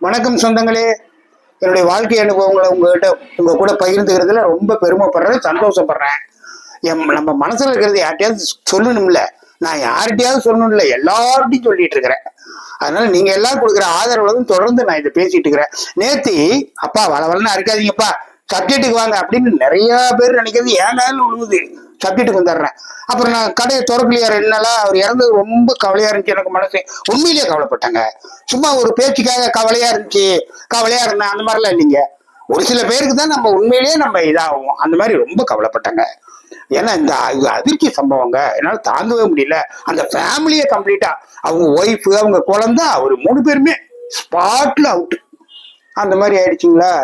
வணக்கம் சொந்தங்களே. என்னுடைய வாழ்க்கை அனுபவங்களை உங்க கூட பகிர்ந்துக்கிறதுல ரொம்ப பெருமைப்படுறேன், சந்தோஷப்படுறேன். நம்ம மனசுல இருக்கிறது யார்கிட்டயாவது சொல்லணும்ல, நான் யார்கிட்டயாவது சொல்லணும்ல, எல்லார்ட்டையும் சொல்லிட்டு இருக்கிறேன். அதனால நீங்க எல்லாம் கொடுக்குற ஆதரவுல தொடர்ந்து நான் இதை பேசிட்டு இருக்கிறேன். நேத்தி அப்பா வளவலன்னு அறுக்காதீங்கப்பா, சப்ஜெக்டுக்கு வாங்க அப்படின்னு நிறைய பேர் நினைக்கிறது ஏன் விழுவுது. சப்ஜெக்டுக்கு வந்துடுறேன். அப்புறம் நான் கடையை திறக்கலையா 2 நாளா, அவர் இறந்தது ரொம்ப கவலையா இருந்துச்சு. எனக்கு மனசு உண்மையிலேயே கவலைப்பட்டாங்க. சும்மா ஒரு பேச்சுக்காக கவலையா இருந்துச்சு, கவலையா இருந்தேன் அந்த மாதிரிலாம் இல்லைங்க. ஒரு சில பேருக்கு தான் நம்ம உண்மையிலேயே நம்ம இதாகும். அந்த மாதிரி ரொம்ப கவலைப்பட்டாங்க. ஏன்னா இந்த அதிர்ச்சி சம்பவங்க என்னால தாங்கவே முடியல. அந்த ஃபேமிலியை கம்ப்ளீட்டா, அவங்க ஒய்ஃபு, அவங்க குழந்தை, அவர் 3 பேருமே ஸ்பாட்ல அவுட். அந்த மாதிரி ஆயிடுச்சுங்களா.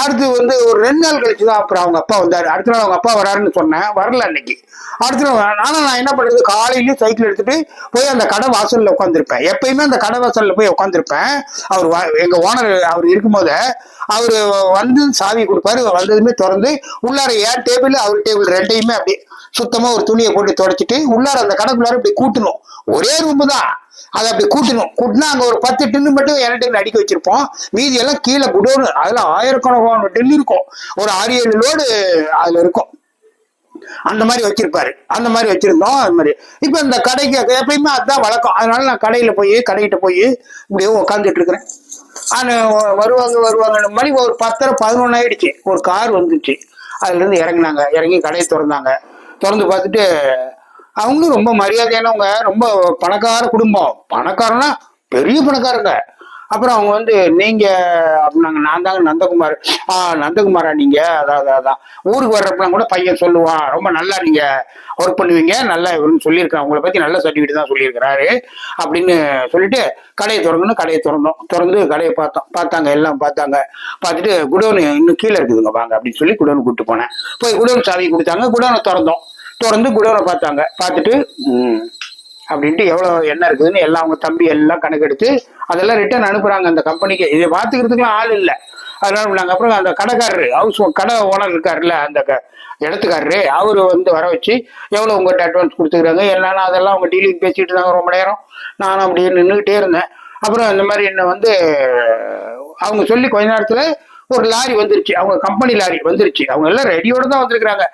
அடுத்து ஒரு 2 நாள் கழிச்சுதான் அப்புறம் அவங்க அப்பா வந்தாரு. அடுத்த நாள் அவங்க அப்பா வராருன்னு சொன்னேன், வரல அன்னைக்கு. அடுத்த நாள் ஆனா நான் என்ன பண்றது, காலையிலயும் சைக்கிள் எடுத்துட்டு போய் அந்த கடை வாசல்ல உட்காந்துருப்பேன். எப்பயுமே அந்த கடை வாசல்ல போய் உட்காந்துருப்பேன். எங்க ஓனர் அவர் இருக்கும்போது அவரு வந்து சாவி கொடுப்பாரு. வந்ததுமே திறந்து உள்ளார ஏன் டேபிள் அவர் டேபிள் 2டையுமே அப்படி சுத்தமா ஒரு துணியை போட்டு தொடச்சிட்டு உள்ளார அந்த கடைக்குள்ளார இப்படி கூட்டணும். ஒரே ரூம் தான், அதை அப்படி கூட்டினா அங்க ஒரு 10 டின்னு மட்டும் என்கிட்ட அடிக்க வச்சிருப்போம். மீதி எல்லாம் கீழே குடோனு, அதுல ஆயிரக்கணக்கான டின்னு இருக்கும். ஒரு 6-7 லோடு அதுல இருக்கும். அந்த மாதிரி வச்சிருப்பாரு. அந்த மாதிரி வச்சிருந்தோம். அது மாதிரி இப்ப இந்த கடைக்கு எப்பயுமே அதுதான் வழக்கம். அதனால நான் கடைகிட்ட போய் இப்படியே உட்காந்துட்டு இருக்கிறேன். வருவாங்க மணி ஒரு 10-11 ஆயிடுச்சு. ஒரு கார் வந்துச்சு. அதுல இருந்து இறங்கினாங்க. இறங்கி கடையை திறந்து பார்த்துட்டு, அவங்களும் ரொம்ப மரியாதையானவங்க, ரொம்ப பணக்கார குடும்பம். பணக்காரனா பெரிய பணக்காரங்க. அப்புறம் அவங்க நீங்க அப்படின்னாங்க. நான் தாங்க நந்தகுமார். நந்தகுமாரா நீங்க? அதான் ஊருக்கு வர்றப்பெல்லாம் கூட பையன் சொல்லுவான், ரொம்ப நல்லா நீங்க ஒர்க் பண்ணுவீங்க, நல்லா இவருன்னு சொல்லியிருக்கான், உங்களை பத்தி நல்ல சர்டிஃபிகேட் தான் சொல்லியிருக்கிறாரு அப்படின்னு சொல்லிட்டு கடையை திறந்தோம். திறந்து கடையை பார்த்தாங்க, எல்லாம் பார்த்துட்டு குடோனு இன்னும் கீழே இருக்குதுங்க, வாங்க அப்படின்னு சொல்லி குடோனு கூப்பிட்டு போனேன். போய் குடோன் சாவி கொடுத்தாங்க. குடோனை திறந்து குடோனை பார்த்துட்டு அப்படின்ட்டு எவ்வளோ என்ன இருக்குதுன்னு எல்லாம் அவங்க தம்பி எல்லாம் கணக்கெடுத்து அதெல்லாம் ரிட்டர்ன் அனுப்புறாங்க அந்த கம்பெனிக்கு. இதை பார்த்துக்கிறதுக்குலாம் ஆள் இல்லை. அதெல்லாம் அனுப்புனாங்க. அப்புறம் அந்த கடைக்காரரு, கடை ஓனர் இருக்காருல்ல, அந்த இடத்துக்காரரு, அவரு வர வச்சு எவ்வளோ உங்கள்கிட்ட அட்வான்ஸ் கொடுத்துக்கிறாங்க என்னன்னா அதெல்லாம் அவங்க டீலிங் பேசிட்டு இருந்தாங்க ரொம்ப நேரம். நானும் அப்படியே நின்றுக்கிட்டே இருந்தேன். அப்புறம் இந்த மாதிரி என்ன அவங்க சொல்லி கொஞ்ச நேரத்துல ஒரு லாரி வந்துருச்சு. அவங்க கம்பெனி லாரி வந்துருச்சு. அவங்க எல்லாம் ரெடியோட தான் வந்திருக்கிறாங்க.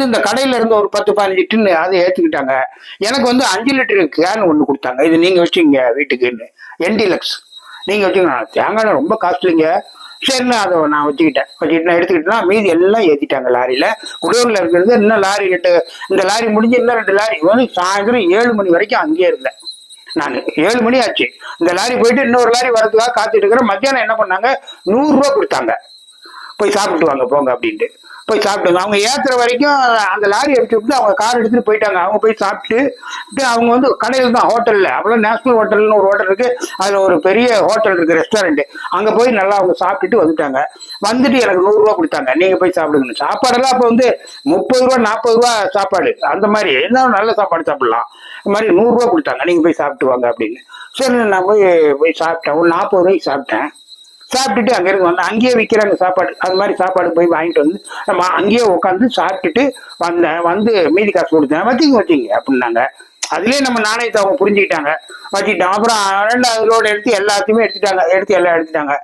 இந்த கடையில இருந்து ஒரு 10-15 டின்னு அதை ஏற்றுக்கிட்டாங்க. எனக்கு 5 லிட்டர் கேன் ஒன்று கொடுத்தாங்க. இது நீங்க வச்சுங்க வீட்டுக்குன்னு, என்டிலக்ஸ் நீங்க வச்சுக்கோங்க. தேங்காய் ரொம்ப காஸ்ட்லிங்க. சரின்னு அதை நான் வச்சுக்கிட்டேன் எடுத்துக்கிட்டேன்னா மீதி எல்லாம் ஏற்றிட்டாங்க லாரியில. குடோன்ல இருக்கிறது இன்னும் லாரி இந்த லாரி முடிஞ்சு இன்னும் 2 லாரி சாயந்தரம் 7 மணி வரைக்கும் அங்கேயே இருந்தேன். நான் 7 மணி ஆச்சு. இந்த லாரி போயிட்டு இன்னொரு லாரி வரதுக்காக காத்துட்டு இருக்கிறேன். மத்தியானம் என்ன பண்ணாங்க, 100 ரூபா கொடுத்தாங்க. போய் சாப்பிட்டு வாங்க போங்க அப்படின்ட்டு போய் சாப்பிட்டுங்க. அவங்க ஏத்துற வரைக்கும் அந்த லாரி அடிச்சு விட்டு அவங்க கார் எடுத்துட்டு போயிட்டாங்க. அவங்க போய் சாப்பிட்டு அவங்க கடையில் தான், ஹோட்டல்ல அப்பெல்லாம் நேஷனல் ஹோட்டல்னு ஒரு ஹோட்டல் இருக்கு. அதுல ஒரு பெரிய ஹோட்டல் இருக்கு, ரெஸ்டாரண்ட். அங்க போய் நல்லா அவங்க சாப்பிட்டுட்டு வந்துட்டாங்க. எனக்கு 100 ரூபா கொடுத்தாங்க, நீங்க போய் சாப்பிடுங்க. சாப்பாடெல்லாம் அப்ப 30 ரூபா 40 ரூபா சாப்பாடு. அந்த மாதிரி என்ன நல்ல சாப்பாடு சாப்பிடலாம். இந்த மாதிரி 100 ரூபா கொடுத்தாங்க, நீங்க போய் சாப்பிட்டு வாங்க அப்படின்னு. சரி நான் போய் சாப்பிட்டேன். ஒரு 40 ரூபாய்க்கு சாப்பிட்டேன். சாப்பிட்டுட்டு அங்க இருந்து அங்கேயே விற்கிறாங்க சாப்பாடு. அது மாதிரி சாப்பாடு போய் வாங்கிட்டு நம்ம அங்கேயே உட்காந்து சாப்பிட்டுட்டு வந்தேன். மீதி காசு கொடுத்தேன். வச்சிங்க அப்படின்னாங்க. அதுலயே நம்ம நாணயத்தை அவங்க புரிஞ்சுக்கிட்டாங்க, வச்சுக்கிட்டாங்க. அப்புறம் 2வது லோடு எல்லாத்தையுமே எடுத்துட்டாங்க.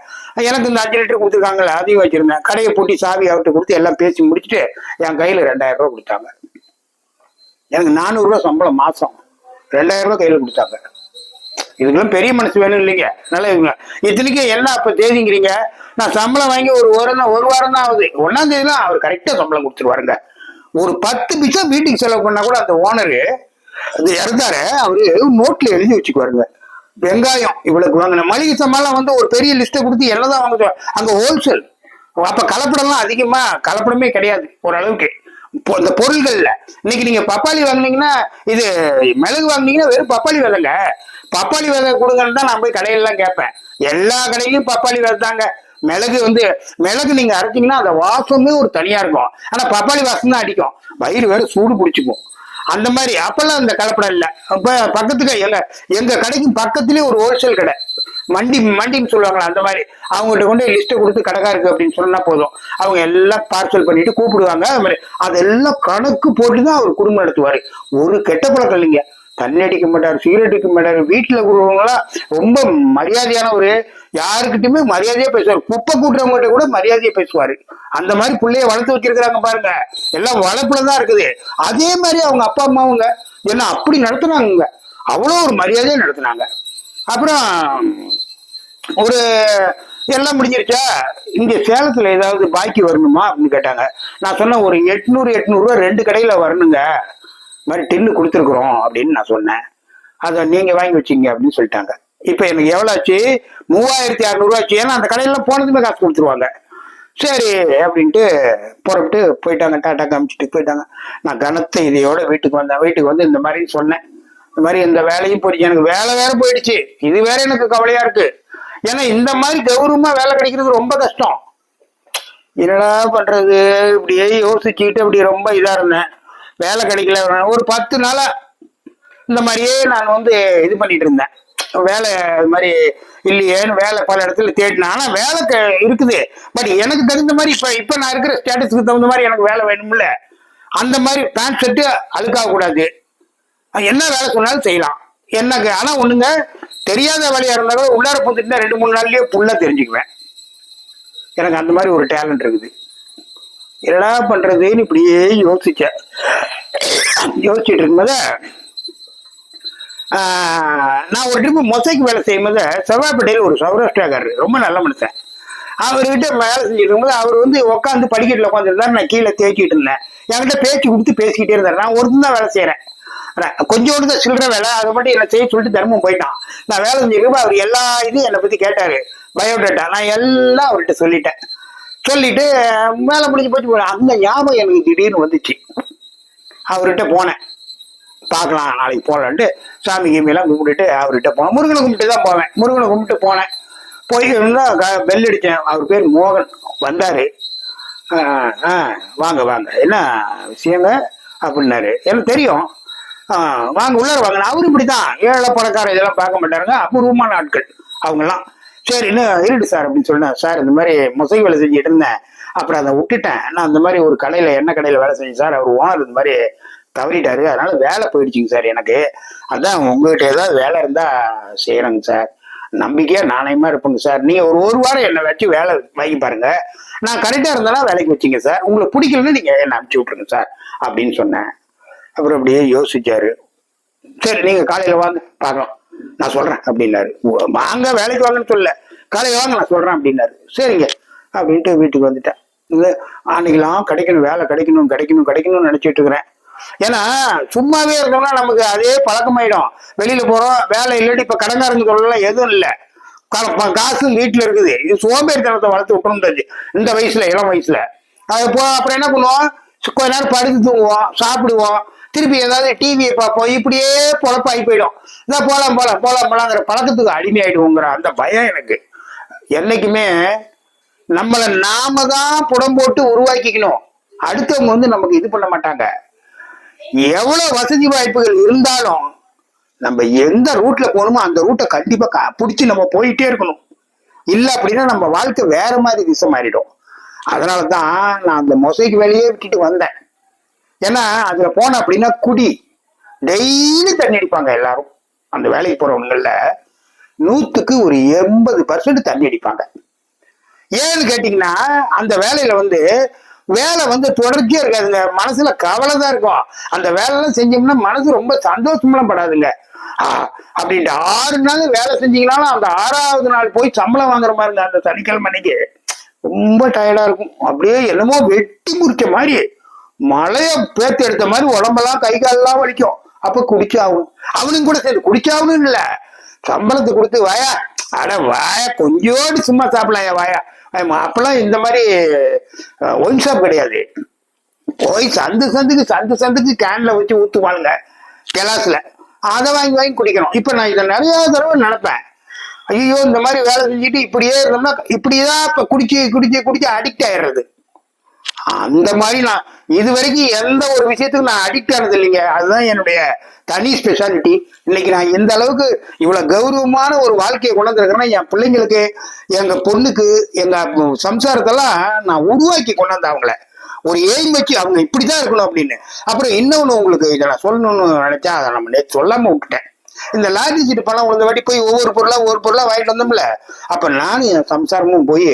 எனக்கு இந்த 5 லிட்டர் கொடுத்துருக்காங்கல்ல, அதையும் வச்சிருந்தேன். கடையை பூட்டி சாவி அவர்கிட்ட கொடுத்து எல்லாம் பேசி முடிச்சுட்டு என் கையில 2000 ரூபா கொடுத்தாங்க. எனக்கு 400 ரூபா சம்பளம் மாசம், 2000 ரூபா கையில கொடுத்தாங்க. இதுக்கெல்லாம் பெரிய மனசு வேணும் இல்லைங்க. நல்லா இருக்குங்க. இத்தனைக்கும் எல்லாம் அப்ப தேதிங்கிறீங்க. நான் சம்பளம் வாங்கி ஒரு வாரம் தான் ஆகுது. 1ஆம் தேதிலாம் அவர் கரெக்டா சம்பளம் கொடுத்துருவாருங்க. ஒரு 10 பைசா வீட்டுக்கு செலவு பண்ணா கூட அந்த ஓனரு அது இறந்தாரு, அவரு நோட்ல எழுதி வச்சுக்குவாருங்க. வெங்காயம் இவ்வளவு வாங்கின, மளிகை சாமான் ஒரு பெரிய லிஸ்ட்டை கொடுத்து எல்லாம் தான் வாங்க. அங்க ஹோல்சேல். அப்ப கலப்படம்லாம் அதிகமா கலப்படமே கிடையாது ஓரளவுக்கு. இந்த பொருள்கள்ல இன்னைக்கு நீங்க பப்பாளி வாங்கினீங்கன்னா, இது மிளகு வாங்கினீங்கன்னா வெறும் பப்பாளி விதைங்க. பப்பாளி விதை கொடுங்கன்னு தான் நான் போய் கடையிலாம் கேட்பேன். எல்லா கடையிலும் பப்பாளி விதை தாங்க. மிளகு நீங்க அரைச்சிங்கன்னா அந்த வாசமே ஒரு தனியா இருக்கும். ஆனா பப்பாளி வாசம் தான் அடிக்கும், வயிறு வேற சூடு பிடிச்சிக்கும். அந்த மாதிரி அப்பெல்லாம் இந்த கலப்படம் இல்லை. இப்ப பக்கத்துக்கு எங்க கடைக்கு பக்கத்துலயே ஒரு ஹோல்சேல் கடை, மண்டின்னு சொல்லுவாங்களா, அந்த மாதிரி அவங்ககிட்ட கொண்டு லிஸ்ட்டை கொடுத்து கடைக்காருக்கு அப்படின்னு சொன்னா போதும். அவங்க எல்லாம் பார்சல் பண்ணிட்டு கூப்பிடுவாங்க. அது மாதிரி அதெல்லாம் கணக்கு போட்டுதான் அவர் குடும்பம் நடத்துவாரு. ஒரு கெட்ட பழக்கம் இல்லைங்க. தண்ணி அடிக்க மாட்டாரு, சிகரெட் அடிக்க மாட்டாரு. வீட்டுல இருக்கிறவங்களாம் ரொம்ப மரியாதையானவரு. யாருக்கிட்டுமே மரியாதையா பேசுவாரு. குப்பை கூட்டுறவங்ககிட்ட கூட மரியாதையா பேசுவாரு. அந்த மாதிரி பிள்ளைய வளர்த்து வச்சிருக்கிறாங்க பாருங்க. எல்லாம் வளர்ப்புலதான் இருக்குது. அதே மாதிரி அவங்க அப்பா அம்மாவுங்க என்ன அப்படி நடத்துனாங்க. அவ்வளோ ஒரு மரியாதையா நடத்துனாங்க. அப்புறம் ஒரு எல்லாம் முடிஞ்சிருச்சா, இங்க சேலத்துல ஏதாவது பாக்கி வரணுமா அப்படின்னு கேட்டாங்க. நான் சொன்னேன், ஒரு 800 2 கடையில வரணுங்க, மாதிரி டின்னு கொடுத்துருக்குறோம் அப்படின்னு நான் சொன்னேன். அதை நீங்க வாங்கி வச்சிங்க அப்படின்னு சொல்லிட்டாங்க. இப்ப எனக்கு எவ்வளவு ஆச்சு? 3600 ஆச்சு. ஏன்னா அந்த கடையில போனதுமே காசு கொடுத்துருவாங்க. சரி அப்படின்ட்டு புறப்பட்டு போயிட்டாங்க. டாட்டா காமிச்சிட்டு போயிட்டாங்க. நான் கனத்த இதையோட வீட்டுக்கு வந்தேன். வீட்டுக்கு வந்து இந்த மாதிரி சொன்னேன். இந்த மாதிரி இந்த வேலையும் போயிடுச்சு, எனக்கு வேலை வேற போயிடுச்சு. இது வேற எனக்கு கவலையா இருக்கு. ஏன்னா இந்த மாதிரி கௌரவமா வேலை கிடைக்கிறது ரொம்ப கஷ்டம். என்னடா பண்றது இப்படியே யோசிச்சுக்கிட்டு அப்படி ரொம்ப இதா இருந்தேன். வேலை கிடைக்கல. ஒரு 10 நாளா இந்த மாதிரியே நான் வந்து இது பண்ணிட்டு இருந்தேன். வேலை இது மாதிரி இல்லையேன்னு வேலை பல இடத்துல தேடினேன். ஆனா வேலை இருக்குது. பட் எனக்கு தகுந்த மாதிரி இப்ப நான் இருக்கிற ஸ்டேட்டஸ்க்கு தகுந்த மாதிரி எனக்கு வேலை வேணும்ல. அந்த மாதிரி பேண்ட் ஷர்ட் அழுக்காக கூடாது. என்ன வேலை சொன்னாலும் செய்யலாம். என்னங்க ஆனா ஒண்ணுங்க, தெரியாத வேலையா இருந்தாலும் உள்ளார போட்டுட்டு 2-3 நாள்லயே ஃபுல்லா தெரிஞ்சுக்குவேன். எனக்கு அந்த மாதிரி ஒரு டேலண்ட் இருக்குது. என்னடா பண்றதுன்னு இப்படியே யோசிச்சுட்டு இருக்கும்போது நான் ஒரு ட்ரிப்பு மொசைக்கு வேலை செய்யும்போது செவ்வாய்ப்பேட்டையில் ஒரு சௌராஷ்டிராக்காரரு, ரொம்ப நல்ல மனுஷன். அவர்கிட்ட வேலை செஞ்சுட்டு இருக்கும்போது அவர் வந்து உட்காந்து படிக்கட்டில் உட்காந்துருந்தாரு. நான் கீழே தேய்ச்சிட்டு இருந்தேன். என்கிட்ட பேச்சு கொடுத்து பேசிக்கிட்டே இருந்தாரு. நான் ஒருத்தன் தான் வேலை செய்யறேன். கொஞ்சோண்டு தான் சில்லற வேலை. அதை மட்டும் என்ன செய்ய சொல்லிட்டு தர்மம் போயிட்டான். நான் வேலை செஞ்சிருக்கப்ப அவர் எல்லா இதையும் என்னை பத்தி கேட்டாரு, பயோடேட்டா. நான் எல்லாம் அவர்கிட்ட சொல்லிட்டேன். சொல்லிட்டு வேலை முடிஞ்சு போச்சு. அந்த ஞாபகம் எனக்கு திடீர்னு வந்துச்சு. அவர்கிட்ட போனேன். பார்க்கலாம் நாளைக்கு போகலான்ட்டு சாமி கிமியெல்லாம் கும்பிட்டுட்டு அவர்கிட்ட போனேன். முருகனை கும்பிட்டு தான் போவேன். முருகனை கும்பிட்டு போனேன். போயிருந்தா பெல் அடித்தேன். அவர் பேர் மோகன். வந்தாரு. வாங்க வாங்க, என்ன விஷயங்க அப்படின்னாரு. எனக்கு தெரியும். வாங்க உள்ளார வாங்க. அவரும் இப்படிதான் ஏழை பணக்காரர் இதெல்லாம் பார்க்க மாட்டாருங்க. அபூர்வமான ஆட்கள் அவங்கெல்லாம். சரி இன்னும் இருட்டு சார் அப்படின்னு சொன்னேன். சார் இந்த மாதிரி மொசை வேலை செஞ்சுட்டு இருந்தேன், அப்புறம் அதை விட்டுட்டேன். நான் இந்த மாதிரி ஒரு கடையில எண்ணெய் கடையில வேலை செஞ்சேன் சார். அவர் ஓனர் இந்த மாதிரி தவறிட்டாரு, அதனால வேலை போயிடுச்சுங்க சார் எனக்கு. அதான் உங்ககிட்ட ஏதாவது வேலை இருந்தா செய்யறேங்க சார். நம்பிக்கையா நாணயமா இருப்பேங்க சார். நீங்க ஒரு வாரம் என்னை வச்சு வேலை வாங்கி பாருங்க. நான் கரெக்டா இருந்தாலும் வேலைக்கு வச்சிங்க சார். உங்களுக்கு பிடிக்கலன்னு நீங்க என்ன அனுப்பிச்சு விட்டுருங்க சார் அப்படின்னு சொன்னேன். அப்புறம் அப்படியே யோசிச்சாரு. சரி நீங்க காலையில வாங்க பார்க்கலாம், நான் சொல்றேன் அப்படின்னாரு. வாங்க வேலைக்கு வாங்கன்னு சொல்ல, காலையில வாங்க நான் சொல்றேன் அப்படின்னாரு. சரிங்க அப்படின்ட்டு வீட்டுக்கு வந்துட்டேன். அன்னைக்கெல்லாம் கிடைக்கணும், வேலை கிடைக்கணும்னு நினைச்சிட்டு இருக்கிறேன். ஏன்னா சும்மாவே இருந்தோம்னா நமக்கு அதே பழக்கமாயிடும். வெளியில போறோம், வேலை இல்லாட்டி இப்ப கடங்காரங்க சொல்லலாம் எதுவும் இல்லை, காசும் வீட்டுல இருக்குது. இது சோம்பேறித்தனத்தை வளர்த்து விட்டுருந்தது இந்த வயசுல, இளம் வயசுல. அது அப்புறம் என்ன பண்ணுவோம், கொஞ்ச நேரம் படுத்து தூங்குவோம், சாப்பிடுவோம், திருப்பி ஏதாவது டிவியை பார்ப்போம். இப்படியே பொழப்பாகி போயிடும். இதான் போலாங்கிற பழக்கத்துக்கு அடிமையாயிடுவோங்கிற அந்த பயம் எனக்கு. என்னைக்குமே நம்மளை நாம தான் புடம் போட்டு உருவாக்கிக்கணும். அடுத்தவங்க வந்து நமக்கு இது பண்ண மாட்டாங்க. எவ்வளவு வசதி வாய்ப்புகள் இருந்தாலும் நம்ம எந்த ரூட்ல போகணுமோ அந்த ரூட்டை கண்டிப்பா பிடிச்சி நம்ம போயிட்டே இருக்கணும். இல்ல அப்படின்னா நம்ம வாழ்க்கை வேற மாதிரி திசை மாறிடும். அதனாலதான் நான் அந்த மொசைக்கு வேலையே விட்டுட்டு வந்தேன். ஏன்னா அதுல போன அப்படின்னா குடி, டெய்லி தண்ணி அடிப்பாங்க எல்லாரும். அந்த வேலைக்கு போறவங்கல 100க்கு ஒரு 80% தண்ணி அடிப்பாங்க. ஏன்னு கேட்டீங்கன்னா அந்த வேலையில வந்து வேலை வந்து தொடர்ச்சியா இருக்காதுங்க. மனசுல கவலை தான் இருக்கும். அந்த வேலையெல்லாம் செஞ்சோம்னா மனசு ரொம்ப சந்தோஷமெல்லாம் படாதுங்க. அப்படின்ட்டு 6 நாள் வேலை செஞ்சீங்கனாலும் அந்த 6வது நாள் போய் சம்பளம் வாங்குற மாதிரி இருந்த அந்த சனிக்கிழமை அன்னைக்கு ரொம்ப டயர்டா இருக்கும். அப்படியே என்னமோ வெட்டி முறிச்ச மாதிரி, மழைய பேத்து எடுத்த மாதிரி உடம்பெல்லாம் கை காலெல்லாம் வலிக்கும். அப்ப குடிச்சாகும். அவனும் கூட சரி குடிச்சாகணும் இல்ல, சம்பளத்தை கொடுத்து வாயா வாயா கொஞ்சோடு சும்மா சாப்பிடலாம் வாயா. அப்பெல்லாம் இந்த மாதிரி ஒயின் ஷாப் கிடையாது. போய் சந்துக்கு கேன்ல வச்சு ஊத்துவாளுங்க கிளாஸ்ல. அதை வாங்கி குடிக்கணும். இப்ப நான் இதை நிறைய தடவை நினைப்பேன். ஐயோ இந்த மாதிரி வேலை செஞ்சுட்டு இப்படியே இருந்தோம்னா இப்படிதான் இப்ப குடிச்சு அடிக்ட் ஆயிடுறது. அந்த மாதிரி நான் இது வரைக்கும் எந்த ஒரு விஷயத்துக்கும் நான் அடிக்ட் ஆனது இல்லைங்க. அதுதான் என்னுடைய தனி ஸ்பெஷாலிட்டி. இன்னைக்கு நான் எந்த அளவுக்கு இவ்வளவு கௌரவமான ஒரு வாழ்க்கையை கொண்டாந்துருக்கிறேன்னா, என் பிள்ளைங்களுக்கு, எங்க பொண்ணுக்கு, எங்க சம்சாரத்தெல்லாம் நான் உருவாக்கி கொண்டாந்து அவங்கள ஒரு எய்ம் வச்சு அவங்க இப்படிதான் இருக்கணும் அப்படின்னு. அப்புறம் இன்னொன்னு உங்களுக்கு இதை நான் சொல்லணும்னு நினைச்சா அதை நம்ம நேற்று சொல்லாம விட்டுட்டேன். இந்த லாரி சீட்டு பணம் உழுந்த வாட்டி போய் ஒவ்வொரு பொருளா வாங்கிட்டு வந்தோம்ல. அப்ப நானும் என் சம்சாரமும் போய்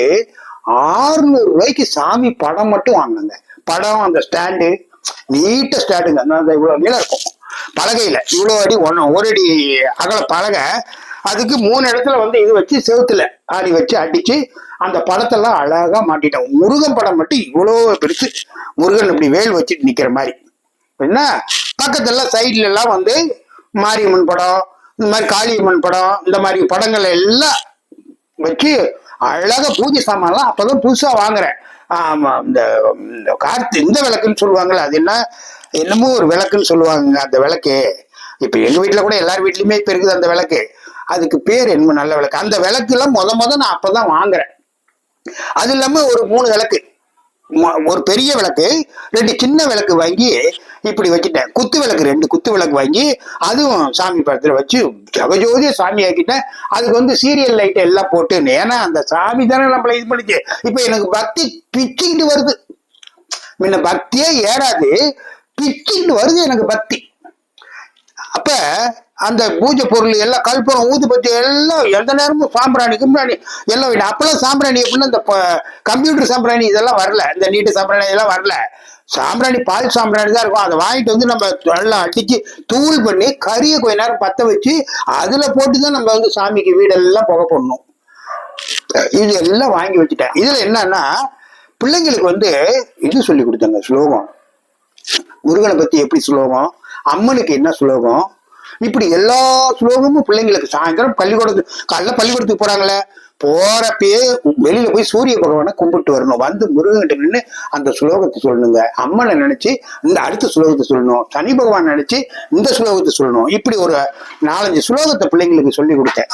600 ரூபாய்க்கு சாமி படம் மட்டும் வாங்கினாங்க. படம், அந்த ஸ்டாண்டு, நீட்ட ஸ்டாண்டுங்க, அந்த இவ்வளவு நீளம் இருக்கும் பலகையில, இவ்வளவு அடி ஒரு அடி அகல பலகை. அதுக்கு 3 இடத்துல வந்து இது வச்சு செவுத்துல ஆடி வச்சு அடிச்சு அந்த படத்தெல்லாம் அழகா மாட்டிட்டோம். முருகன் படம் மட்டும் இவ்வளவு பெருசு, முருகன் இப்படி வேல் வச்சுட்டு நிக்கிற மாதிரி. என்ன பக்கத்துல சைட்ல எல்லாம் வந்து மாரியம்மன் படம், இந்த மாதிரி காளியம்மன் படம், இந்த மாதிரி படங்கள் எல்லாம் வச்சு அழகா பூஜை சாமான்லாம் அப்பதான் புதுசா வாங்குறேன். ஆமா, இந்த இந்த விளக்குன்னு சொல்லுவாங்கல்ல, அது என்னமோ ஒரு விளக்குன்னு சொல்லுவாங்க. அந்த விளக்கு இப்ப எங்க வீட்டுல கூட எல்லார் வீட்லயுமே இப்ப இருக்குது அந்த விளக்கு. அதுக்கு பேர் என்ன, நல்ல விளக்கு. அந்த விளக்கு எல்லாம் முத நான் அப்பதான் வாங்குறேன். அது இல்லாம ஒரு 3 விளக்கு, ஒரு பெரிய விளக்கு, 2 சின்ன விளக்கு வாங்கி இப்படி வச்சுட்டேன். குத்து விளக்கு 2 குத்து விளக்கு வாங்கி அதுவும் சாமி படத்துல வச்சு ஜகஜோதிய சாமி ஆக்கிட்டேன். அதுக்கு வந்து சீரியல் லைட் எல்லாம் போட்டு, ஏன்னா அந்த சாமி தானே நம்மள இது பண்ணிச்சு. இப்ப எனக்கு பக்தி பிச்சுக்கிட்டு வருது. முன்ன பக்தியே ஏறாது, பிச்சுக்கிட்டு வருது எனக்கு பக்தி. அப்ப அந்த பூஜை பொருள் எல்லாம், கல்புரம், ஊதுபத்தி எல்லாம் எந்த நேரமும் சாம்பிராணி கிம்பிராணி எல்லாம் வேணும். அப்பெல்லாம் சாம்பிராணி எப்படின்னா இந்த கம்ப்யூட்டர் சாம்பிராணி இதெல்லாம் வரல, இந்த நீட்டு சாம்பிராணி இதெல்லாம் வரல. சாம்பிராணி பால் சாம்பிராணி தான் இருக்கும். அதை வாங்கிட்டு வந்து நம்ம நல்லா அடிச்சு தூள் பண்ணி கறியை கொஞ்ச நேரம் பத்த வச்சு அதுல போட்டுதான் நம்ம வந்து சாமிக்கு வீடெல்லாம் புகை போடணும். இது எல்லாம் வாங்கி வச்சுட்டேன். இதுல என்னன்னா பிள்ளைங்களுக்கு வந்து இது சொல்லி கொடுத்தாங்க, ஸ்லோகம். முருகனை பத்தி எப்படி ஸ்லோகம், அம்மனுக்கு என்ன ஸ்லோகம், இப்படி எல்லா ஸ்லோகமும் பிள்ளைங்களுக்கு. சாயந்தரம் காலைல பள்ளிக்கூடத்துக்கு போறாங்களே, போறப்பயே வெளியில போய் சூரிய பகவானை கும்பிட்டு வரணும். வந்து முருகன்கிட்ட நின்று அந்த ஸ்லோகத்தை சொல்லணுங்க. அம்மனை நினைச்சு இந்த அடுத்த ஸ்லோகத்தை சொல்லணும். சனி பகவான் நினைச்சு இந்த ஸ்லோகத்தை சொல்லணும். இப்படி ஒரு 4-5 ஸ்லோகத்தை பிள்ளைங்களுக்கு சொல்லி கொடுத்தேன்.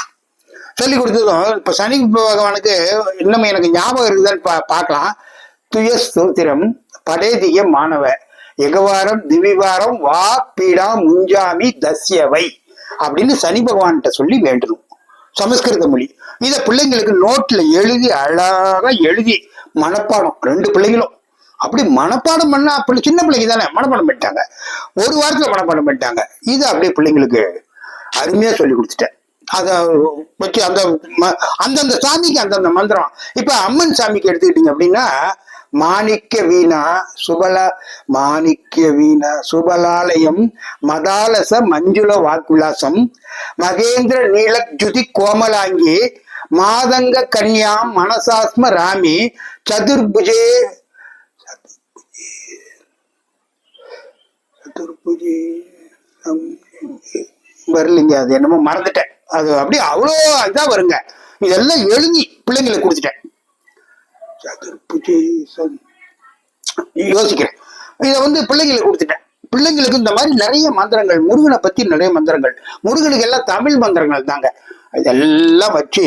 சொல்லி கொடுத்ததும் இப்ப சனி பகவானுக்கு இன்னும் எனக்கு ஞாபகம் இருக்குதான்னு பார்க்கலாம். துய ஸ்தோத்திரம் படேதிய மாணவ எகவாரம் திவிவாரம் வா பீடா முஞ்சாமி தஸ்யவை அப்படின்னு சனி பகவான்கிட்ட சொல்லி வேண்டணும். சமஸ்கிருத மொழி. இத பிள்ளைங்களுக்கு நோட்ல எழுதி அழகா எழுதி மனப்பாடம். 2 பிள்ளைங்களும் அப்படி மனப்பாடம் பண்ணா, அப்படி சின்ன பிள்ளைங்க தானே மனப்பாடம் பண்ணிட்டாங்க. ஒரு வாரத்துல மனப்பாடம் பண்ணிட்டாங்க. இது அப்படியே பிள்ளைங்களுக்கு அருமையா சொல்லி கொடுத்துட்டேன். அத வச்சு அந்தந்த சாமிக்கு அந்தந்த மந்திரம். இப்ப அம்மன் சாமிக்கு எடுத்துக்கிட்டீங்க அப்படின்னா, மாணிக்க வீணா சுபலாலயம் மதாலச மஞ்சுள வாக்குலாசம் மகேந்திர நீலஜுதி கோமலாங்கி மாதங்க கன்யாம் மனசாஸ்ம ராமி சதுர்புஜே வரலைங்க, அது என்னமோ மறந்துட்டேன். அது அப்படி அவ்வளோ இதா வருங்க. இதெல்லாம் எழுதி பிள்ளைங்களுக்கு கொடுத்துட்டேன். யோசிக்கிறேன். இதை வந்து பிள்ளைங்களுக்கு கொடுத்துட்டேன். பிள்ளைங்களுக்கு இந்த மாதிரி நிறைய மந்திரங்கள், முருகனை பத்தி நிறைய மந்திரங்கள், முருகனுக்கு எல்லாம் தமிழ் மந்திரங்கள் தாங்க. இதெல்லாம் வச்சு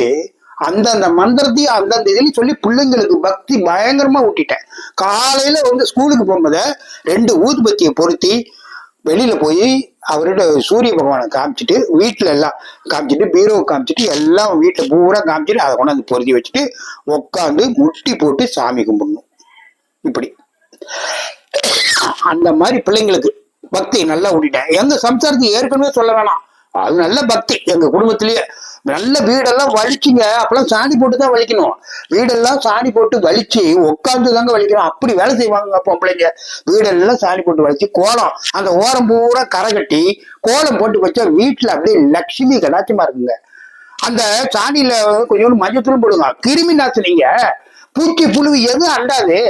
அந்தந்த மந்திரத்தையும் அந்தந்த இதுலையும் சொல்லி பிள்ளைங்களுக்கு பக்தி பயங்கரமா ஊட்டிட்டேன். காலையில வந்து ஸ்கூலுக்கு போகும்போது 2 ஊதுபத்தியை பொருத்தி வெளியில போய் அவர்கிட்ட சூரிய பகவானை காமிச்சிட்டு, வீட்டுல எல்லாம் காமிச்சிட்டு, பீரோவை காமிச்சிட்டு, எல்லாம் வீட்டுல பூரா காமிச்சிட்டு அதை கொண்டாந்து பொருத்தி வச்சுட்டு உட்காந்து முட்டி போட்டு சாமி கும்பிடணும். இப்படி அந்த மாதிரி பிள்ளைங்களுக்கு பக்தி நல்லா ஊட்டிட்டேன். எங்க சம்சாரத்துக்கு ஏற்கனவே சொல்ல வேணாம், அது நல்ல பக்தி. எங்க குடும்பத்திலேயே நல்ல வீடெல்லாம் வலிச்சுங்க. அப்பெல்லாம் சாணி போட்டு தான் வலிக்கணும். வீடெல்லாம் சாணி போட்டு வலிச்சு உட்காந்து தாங்க வலிக்கணும். அப்படி வேலை செய்வாங்க பொம்பளைங்க. வீடெல்லாம் சாணி போட்டு வலிச்சு கோலம், அந்த ஓரம் பூரா கரை கட்டி கோலம் போட்டு வச்சா வீட்டுல அப்படியே லட்சுமி கடாட்சமா இருக்குங்க. அந்த சாணியில கொஞ்சோண்டு மஞ்சத்தூள் போடுங்க. கிருமி நாசினிங்க, பூச்சி புழு எதுவும் அண்டாது,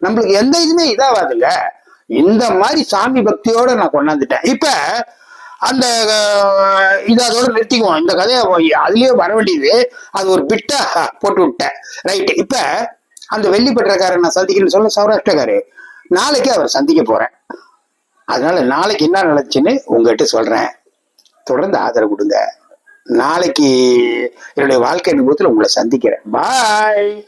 நம்மளுக்கு எந்த இதுவுமே இதாவாதுங்க. இந்த மாதிரி சாமி பக்தியோட நான் கொண்டாந்துட்டேன். இப்ப அந்த இதை அதோட நிறுத்திக்குவோம். இந்த கதையை அதுலயே வர வேண்டியது, அது ஒரு பிட்டா போட்டு விட்டேன். ரைட்டு. இப்ப அந்த வெள்ளிப்பட்டக்காரர் நான் சந்திக்கணும்னு சொல்ல சௌராஷ்டிரக்காரு, நாளைக்கு அவர் சந்திக்க போறேன். அதனால நாளைக்கு என்ன நடந்துச்சுன்னு உங்ககிட்ட சொல்றேன். தொடர்ந்து ஆதரவு கொடுங்க. நாளைக்கு என்னுடைய வாழ்க்கை அனுபவத்தில் உங்களை சந்திக்கிறேன். பாய்.